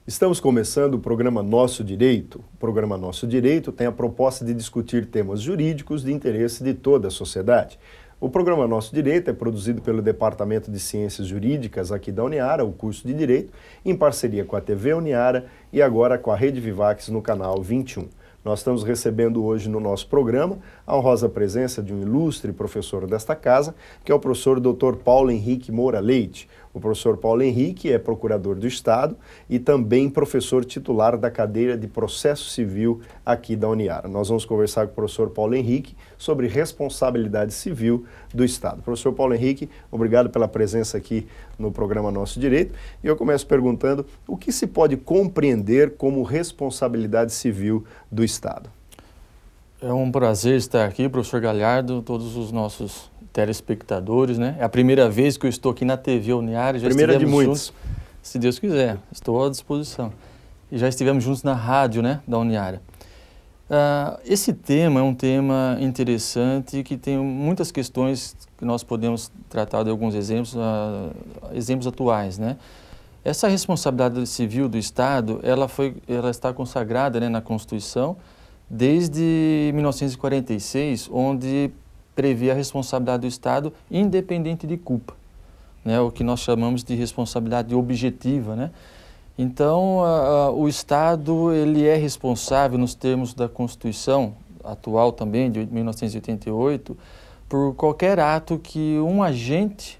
Estamos começando o programa Nosso Direito. O programa Nosso Direito tem a proposta de discutir temas jurídicos de interesse de toda a sociedade. O programa Nosso Direito é produzido pelo Departamento de Ciências Jurídicas aqui da Uniara, o curso de Direito, em parceria com a TV Uniara e agora com a Rede Vivax no canal 21. Nós estamos recebendo hoje no nosso programa a honrosa presença de um ilustre professor desta casa, que é o professor Dr. Paulo Henrique Moura Leite. O professor Paulo Henrique é procurador do Estado e também professor titular da cadeira de Processo Civil aqui da Uniara. Nós vamos conversar com o professor Paulo Henrique sobre responsabilidade civil do Estado. Professor Paulo Henrique, obrigado pela presença aqui no programa Nosso Direito. E eu começo perguntando o que se pode compreender como responsabilidade civil do Estado. É um prazer estar aqui, professor Galhardo, todos os nossos telespectadores, né? É a primeira vez que eu estou aqui na TV Uniara. Já primeira de muitos. Juntos, se Deus quiser, estou à disposição. E já estivemos juntos na rádio, né, da Uniara. Esse tema é um tema interessante que tem muitas questões que nós podemos tratar de alguns exemplos, exemplos atuais, né? Essa responsabilidade civil do Estado, ela está consagrada, né, na Constituição desde 1946, onde prevê a responsabilidade do Estado independente de culpa, né? O que nós chamamos de responsabilidade objetiva, né? Então, o Estado ele é responsável, nos termos da Constituição atual também, de 1988, por qualquer ato que um agente,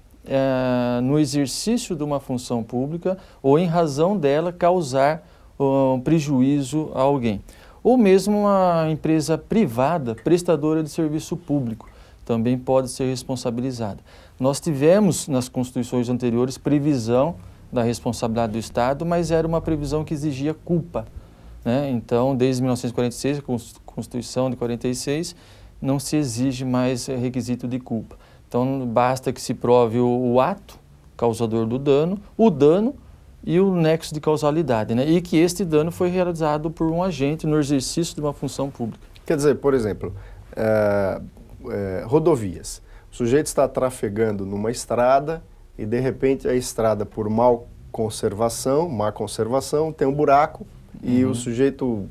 no exercício de uma função pública ou em razão dela, causar um prejuízo a alguém. Ou mesmo uma empresa privada, prestadora de serviço público, também pode ser responsabilizada. Nós tivemos nas constituições anteriores previsão da responsabilidade do Estado, mas era uma previsão que exigia culpa, né? Então, desde 1946, a Constituição de 46, não se exige mais requisito de culpa. Então, basta que se prove o ato causador do dano, o dano e o nexo de causalidade, né? E que este dano foi realizado por um agente no exercício de uma função pública. Quer dizer, por exemplo, rodovias. O sujeito está trafegando numa estrada e, de repente, a estrada, por má conservação, tem um buraco e o sujeito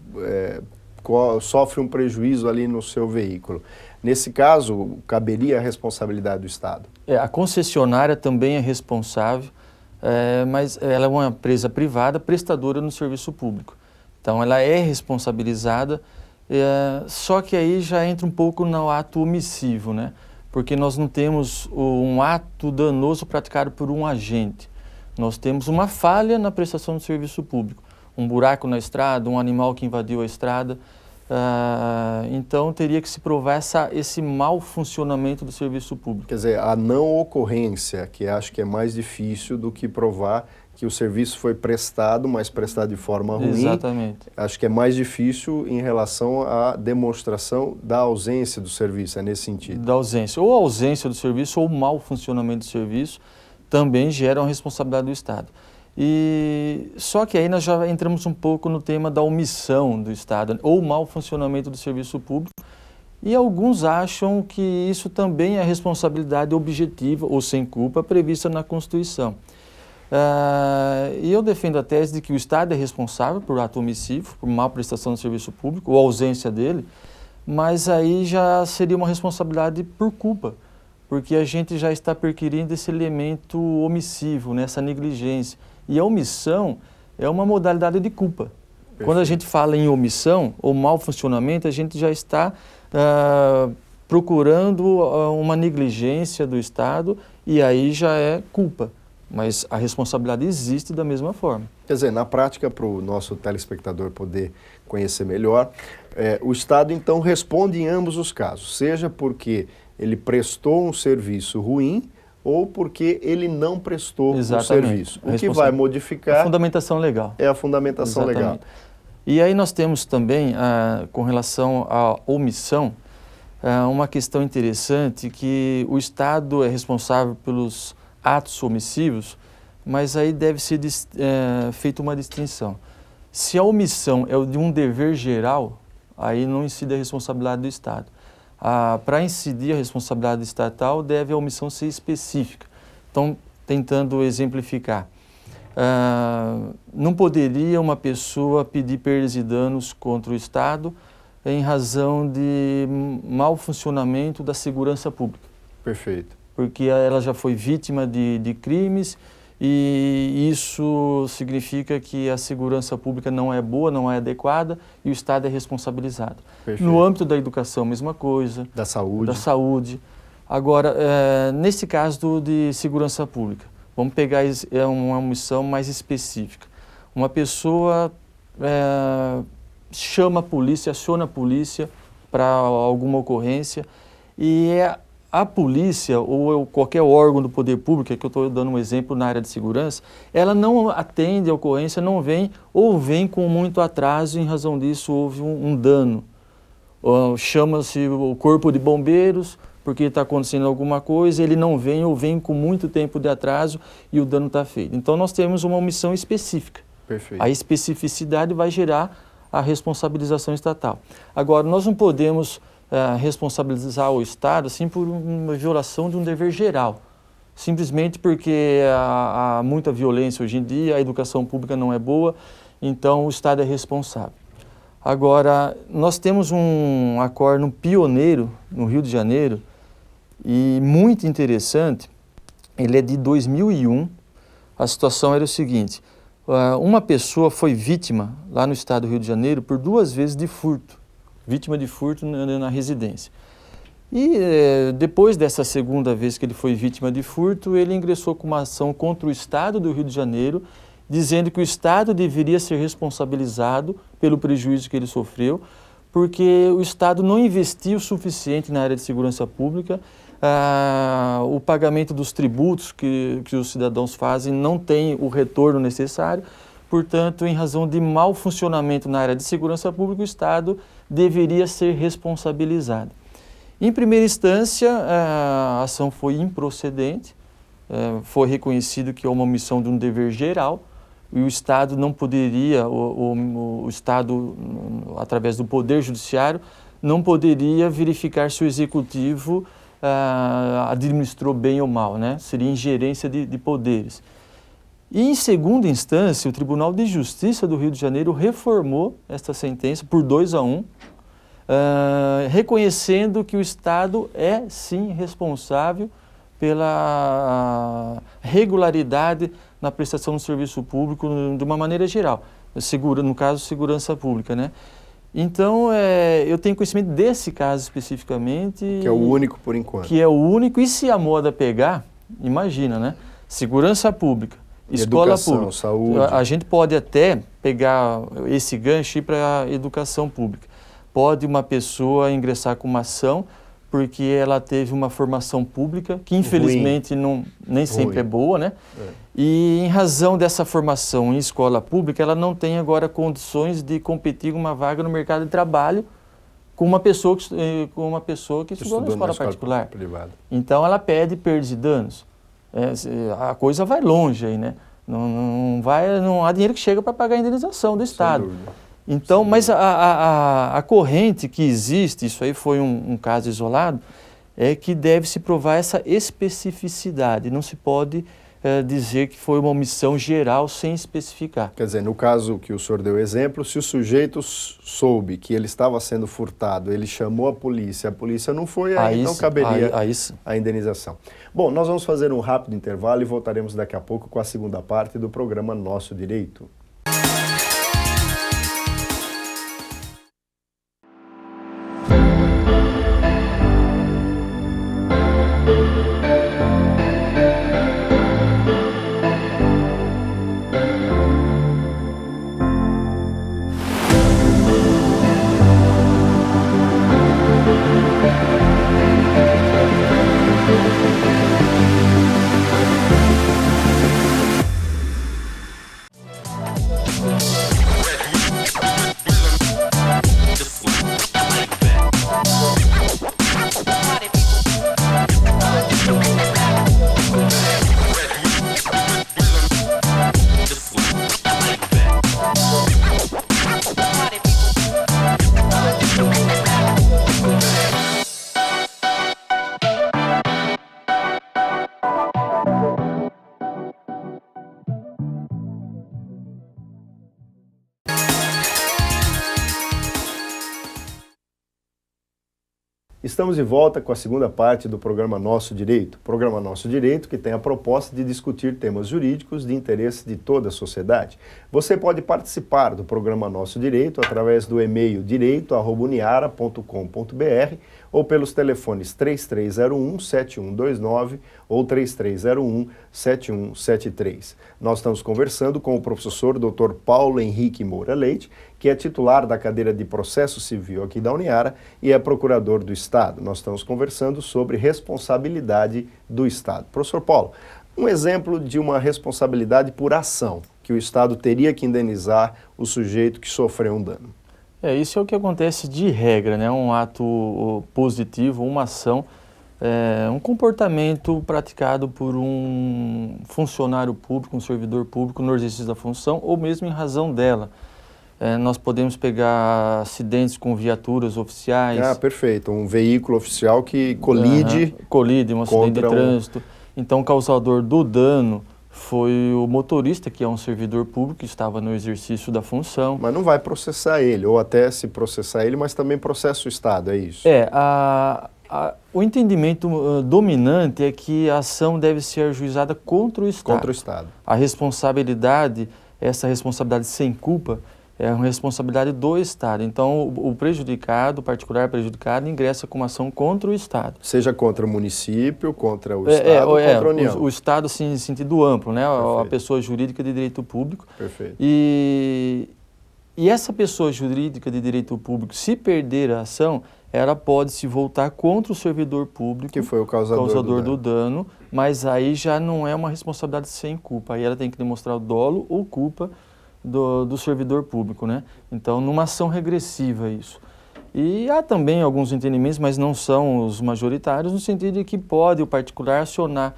sofre um prejuízo ali no seu veículo. Nesse caso, caberia a responsabilidade do Estado? A concessionária também é responsável, mas ela é uma empresa privada prestadora no serviço público. Então, ela é responsabilizada, só que aí já entra um pouco no ato omissivo, né? Porque nós não temos um ato danoso praticado por um agente. Nós temos uma falha na prestação do serviço público. Um buraco na estrada, um animal que invadiu a estrada. Então, teria que se provar esse mau funcionamento do serviço público. Quer dizer, a não ocorrência, que acho que é mais difícil do que provar que o serviço foi prestado, mas prestado de forma ruim. Exatamente. Acho que é mais difícil em relação à demonstração da ausência do serviço, é nesse sentido. Da ausência. Ou a ausência do serviço ou o mau funcionamento do serviço também geram a responsabilidade do Estado. Só que aí nós já entramos um pouco no tema da omissão do Estado, ou mau funcionamento do serviço público, e alguns acham que isso também é responsabilidade objetiva ou sem culpa prevista na Constituição. E eu defendo a tese de que o Estado é responsável por ato omissivo, por má prestação do serviço público ou ausência dele, mas aí já seria uma responsabilidade por culpa, porque a gente já está perquirindo esse elemento omissivo, né, essa negligência. E a omissão é uma modalidade de culpa. Perfeito. Quando a gente fala em omissão ou mau funcionamento, a gente já está procurando uma negligência do Estado e aí já é culpa. Mas a responsabilidade existe da mesma forma. Quer dizer, na prática, para o nosso telespectador poder conhecer melhor, o Estado então responde em ambos os casos, seja porque ele prestou um serviço ruim ou porque ele não prestou o serviço. O que vai modificar... A fundamentação legal. É a fundamentação legal. E aí nós temos também, com relação à omissão, uma questão interessante que o Estado é responsável pelos atos omissivos, mas aí deve ser feita uma distinção. Se a omissão é de um dever geral, aí não incide a responsabilidade do Estado. Para incidir a responsabilidade estatal, deve a omissão ser específica. Então, tentando exemplificar, não poderia uma pessoa pedir perdas e danos contra o Estado em razão de mau funcionamento da segurança pública. Perfeito. Porque ela já foi vítima de crimes e isso significa que a segurança pública não é boa, não é adequada e o Estado é responsabilizado. Perfeito. No âmbito da educação, mesma coisa. Da saúde. Da saúde. Agora, nesse caso de segurança pública, vamos pegar uma omissão mais específica. Uma pessoa chama a polícia, aciona a polícia para alguma ocorrência e a polícia ou qualquer órgão do poder público, que eu estou dando um exemplo na área de segurança, ela não atende a ocorrência, não vem ou vem com muito atraso, em razão disso houve um dano. Chama-se o corpo de bombeiros, porque está acontecendo alguma coisa, ele não vem ou vem com muito tempo de atraso e o dano está feito. Então nós temos uma omissão específica. Perfeito. A especificidade vai gerar a responsabilização estatal. Agora, nós não podemos responsabilizar o Estado assim por uma violação de um dever geral, simplesmente porque há muita violência hoje em dia, a educação pública não é boa, então o Estado é responsável. Agora, nós temos um acórdão pioneiro no Rio de Janeiro e muito interessante, ele é de 2001, a situação era o seguinte: uma pessoa foi vítima lá no estado do Rio de Janeiro por 2 vezes de furto, vítima de furto na residência. E depois dessa segunda vez que ele foi vítima de furto, ele ingressou com uma ação contra o Estado do Rio de Janeiro, dizendo que o Estado deveria ser responsabilizado pelo prejuízo que ele sofreu, porque o Estado não investiu o suficiente na área de segurança pública, o pagamento dos tributos que os cidadãos fazem não tem o retorno necessário, portanto, em razão de mau funcionamento na área de segurança pública, o Estado deveria ser responsabilizado. Em primeira instância, a ação foi improcedente, foi reconhecido que é uma omissão de um dever geral, e o Estado não poderia, o Estado, através do Poder Judiciário, não poderia verificar se o Executivo administrou bem ou mal, né? Seria ingerência de poderes. E, em segunda instância, o Tribunal de Justiça do Rio de Janeiro reformou esta sentença por 2-1, reconhecendo que o Estado é, sim, responsável pela regularidade na prestação do serviço público de uma maneira geral, no caso, segurança pública, né? Então, eu tenho conhecimento desse caso especificamente. Que é o único por enquanto. Que é o único, e se a moda pegar, imagina, né? Segurança pública, escola educação, pública. Saúde. A gente pode até pegar esse gancho e ir para a educação pública. Pode uma pessoa ingressar com uma ação porque ela teve uma formação pública, que infelizmente nem sempre é boa, né? E em razão dessa formação em escola pública, ela não tem agora condições de competir com uma vaga no mercado de trabalho com uma pessoa que estudou na escola particular. Privada. Então ela pede perdas e danos. A coisa vai longe aí, né? Não há dinheiro que chega para pagar a indenização do Estado. Sem dúvida. Então, mas a corrente que existe, isso aí foi um caso isolado, é que deve-se provar essa especificidade. Não se pode dizer que foi uma omissão geral sem especificar. Quer dizer, no caso que o senhor deu exemplo, se o sujeito soube que ele estava sendo furtado, ele chamou a polícia não foi, aí então caberia a indenização. Bom, nós vamos fazer um rápido intervalo e voltaremos daqui a pouco com a segunda parte do programa Nosso Direito. Estamos de volta com a segunda parte do programa Nosso Direito. Programa Nosso Direito que tem a proposta de discutir temas jurídicos de interesse de toda a sociedade. Você pode participar do programa Nosso Direito através do e-mail direito@uniara.com.br ou pelos telefones 3301-7129 ou 3301-7173. Nós estamos conversando com o professor Dr. Paulo Henrique Moura Leite, que é titular da cadeira de Processo Civil aqui da Uniara e é procurador do Estado. Nós estamos conversando sobre responsabilidade do Estado. Professor Paulo, um exemplo de uma responsabilidade por ação, que o Estado teria que indenizar o sujeito que sofreu um dano. Isso é o que acontece de regra, né? Um ato positivo, uma ação, um comportamento praticado por um funcionário público, um servidor público no exercício da função ou mesmo em razão dela. Nós podemos pegar acidentes com viaturas oficiais. Perfeito. Um veículo oficial que colide. Colide, um acidente de trânsito. Então, o causador do dano foi o motorista, que é um servidor público, que estava no exercício da função. Mas não vai processar ele, ou até se processar ele, mas também processa o Estado, é isso? O entendimento dominante é que a ação deve ser ajuizada contra o Estado. Contra o Estado. A responsabilidade, essa responsabilidade sem culpa, é uma responsabilidade do Estado. Então, o prejudicado, o particular prejudicado, ingressa com uma ação contra o Estado. Seja contra o município, contra o Estado ou contra a União. O Estado, assim, em sentido amplo, né? Perfeito. A pessoa jurídica de direito público. Perfeito. E essa pessoa jurídica de direito público, se perder a ação, ela pode se voltar contra o servidor público, que foi o causador do dano, mas aí já não é uma responsabilidade sem culpa. Aí ela tem que demonstrar o dolo ou culpa do servidor público, né? Então, numa ação regressiva isso. E há também alguns entendimentos, mas não são os majoritários, no sentido de que pode o particular acionar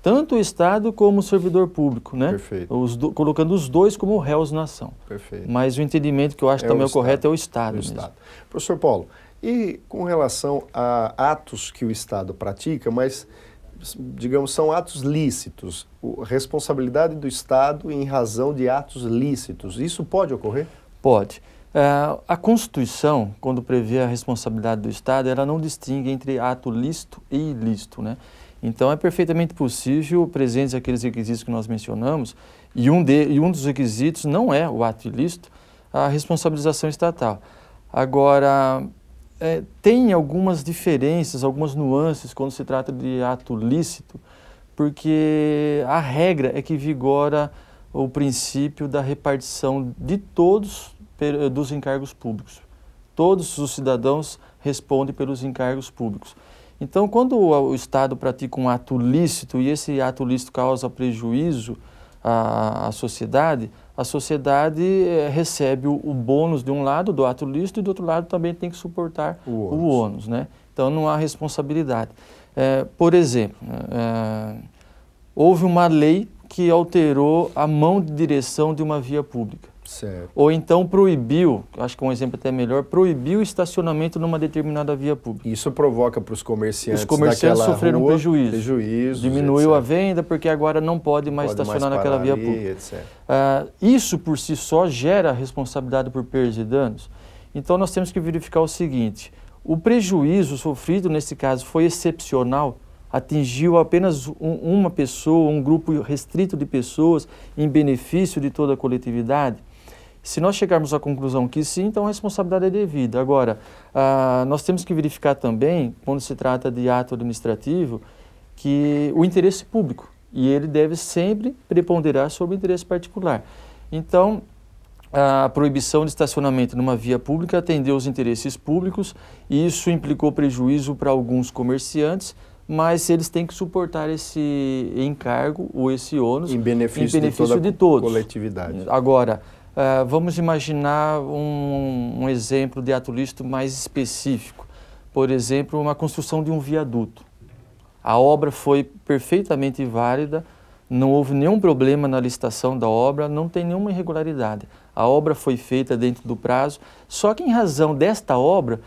tanto o Estado como o servidor público, né? Perfeito. Colocando os dois como réus na ação. Perfeito. Mas o entendimento que eu acho também o correto é o Estado mesmo. Professor Paulo, e com relação a atos que o Estado pratica, mas, digamos, são atos lícitos, a responsabilidade do Estado em razão de atos lícitos, isso pode ocorrer? Pode. A Constituição, quando prevê a responsabilidade do Estado, ela não distingue entre ato lícito e ilícito, né? Então, é perfeitamente possível, presentes aqueles requisitos que nós mencionamos, e um dos requisitos não é o ato ilícito, a responsabilização estatal. Agora, tem algumas diferenças, algumas nuances quando se trata de ato lícito, porque a regra é que vigora o princípio da repartição de todos dos encargos públicos. Todos os cidadãos respondem pelos encargos públicos. Então, quando o Estado pratica um ato lícito e esse ato lícito causa prejuízo à sociedade, recebe o bônus de um lado do ato lícito e do outro lado também tem que suportar o ônus, né? Então, não há responsabilidade. Por exemplo, houve uma lei que alterou a mão de direção de uma via pública. Certo. Ou então proibiu, acho que um exemplo até melhor, proibiu o estacionamento numa determinada via pública. Isso provoca para os comerciantes Os comerciantes sofreram rua, prejuízo. Diminuiu etc. a venda porque agora não pode mais estacionar naquela via pública. Etc. Isso por si só gera responsabilidade por perdas e danos. Então nós temos que verificar o seguinte, o prejuízo sofrido nesse caso foi excepcional, atingiu apenas uma pessoa, um grupo restrito de pessoas em benefício de toda a coletividade. Se nós chegarmos à conclusão que sim, então a responsabilidade é devida. Agora, nós temos que verificar também, quando se trata de ato administrativo, que o interesse público, e ele deve sempre preponderar sobre o interesse particular. Então, a proibição de estacionamento numa via pública atendeu os interesses públicos, e isso implicou prejuízo para alguns comerciantes, mas eles têm que suportar esse encargo ou esse ônus em benefício de toda a coletividade. Agora, vamos imaginar um exemplo de ato lícito mais específico. Por exemplo, uma construção de um viaduto. A obra foi perfeitamente válida, não houve nenhum problema na licitação da obra, não tem nenhuma irregularidade. A obra foi feita dentro do prazo, só que em razão desta obra,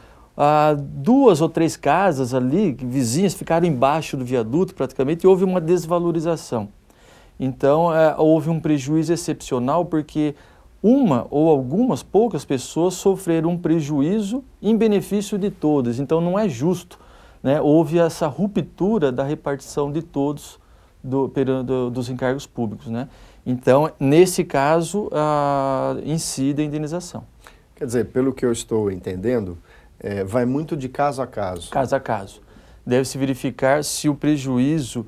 2 ou 3 casas ali, vizinhas, ficaram embaixo do viaduto praticamente e houve uma desvalorização. Então, houve um prejuízo excepcional porque uma ou algumas poucas pessoas sofreram um prejuízo em benefício de todas. Então não é justo, né? Houve essa ruptura da repartição de todos dos encargos públicos, né? Então, nesse caso, incide a indenização. Quer dizer, pelo que eu estou entendendo, vai muito de caso a caso. Caso a caso. Deve-se verificar se o prejuízo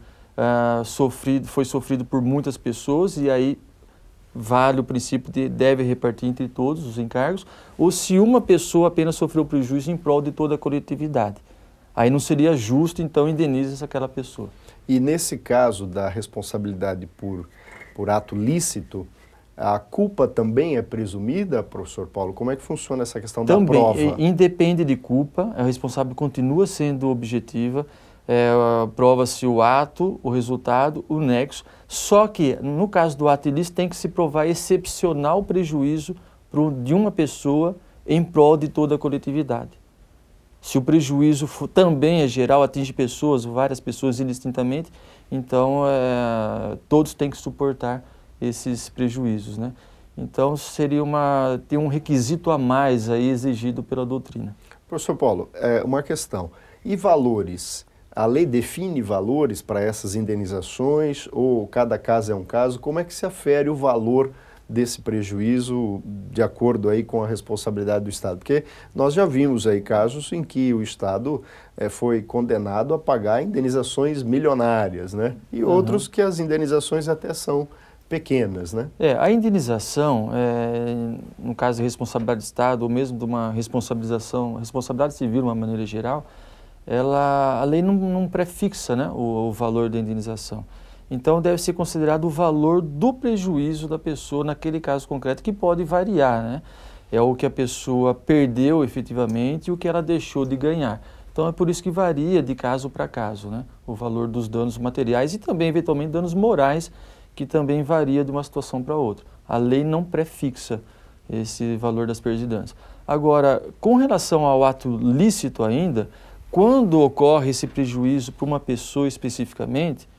foi sofrido por muitas pessoas, e aí vale o princípio de deve repartir entre todos os encargos, ou se uma pessoa apenas sofreu prejuízo em prol de toda a coletividade. Aí não seria justo, então indeniza-se aquela pessoa. E nesse caso da responsabilidade por ato lícito, a culpa também é presumida, professor Paulo? Como é que funciona essa questão da prova? Também, independe de culpa, a responsável continua sendo objetiva, prova-se o ato, o resultado, o nexo, só que no caso do ato ilícito tem que se provar excepcional prejuízo de uma pessoa em prol de toda a coletividade. Se o prejuízo também é geral, atinge pessoas, várias pessoas indistintamente, então todos têm que suportar esses prejuízos, né? Então tem um requisito a mais aí exigido pela doutrina. Professor Paulo, uma questão. E valores? A lei define valores para essas indenizações ou cada caso é um caso? Como é que se afere o valor desse prejuízo de acordo aí com a responsabilidade do Estado? Porque nós já vimos aí casos em que o Estado foi condenado a pagar indenizações milionárias, né? E outros que as indenizações até são pequenas, né? A indenização, no caso de responsabilidade do Estado, ou mesmo de uma responsabilidade civil de uma maneira geral, a lei não prefixa, né, o valor da indenização. Então deve ser considerado o valor do prejuízo da pessoa naquele caso concreto, que pode variar, né? É o que a pessoa perdeu efetivamente e o que ela deixou de ganhar. Então é por isso que varia de caso para caso, né? O valor dos danos materiais e também eventualmente danos morais, que também varia de uma situação para outra. A lei não prefixa esse valor das perdas e danos. Agora, com relação ao ato lícito ainda, quando ocorre esse prejuízo para uma pessoa especificamente,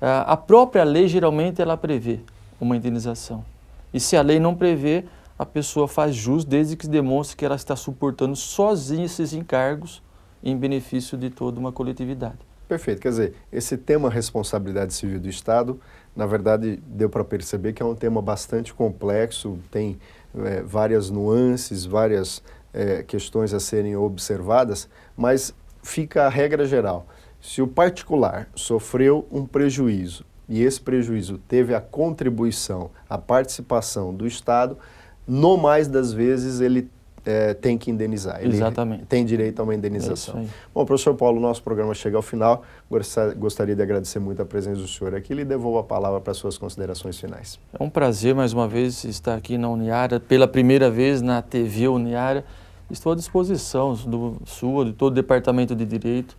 a própria lei geralmente ela prevê uma indenização. E se a lei não prevê, a pessoa faz jus desde que se demonstre que ela está suportando sozinha esses encargos em benefício de toda uma coletividade. Perfeito. Quer dizer, esse tema responsabilidade civil do Estado, na verdade, deu para perceber que é um tema bastante complexo, tem várias nuances, várias questões a serem observadas, mas fica a regra geral. Se o particular sofreu um prejuízo e esse prejuízo teve a contribuição, a participação do Estado, no mais das vezes ele tem que indenizar. Ele Exatamente. Tem direito a uma indenização. É isso aí. Bom, professor Paulo, nosso programa chega ao final. Gostaria de agradecer muito a presença do senhor aqui e lhe devolvo a palavra para suas considerações finais. É um prazer mais uma vez estar aqui na Uniara, pela primeira vez na TV Uniara. Estou à disposição de todo o Departamento de Direito,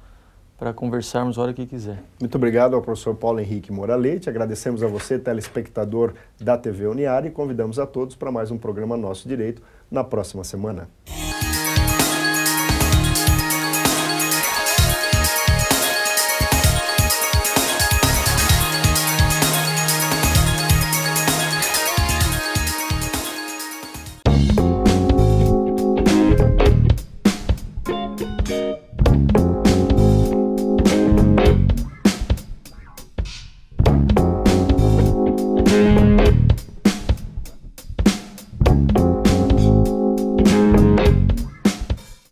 para conversarmos a hora que quiser. Muito obrigado ao professor Paulo Henrique Moura Leite, agradecemos a você, telespectador da TV Uniara, e convidamos a todos para mais um programa Nosso Direito na próxima semana.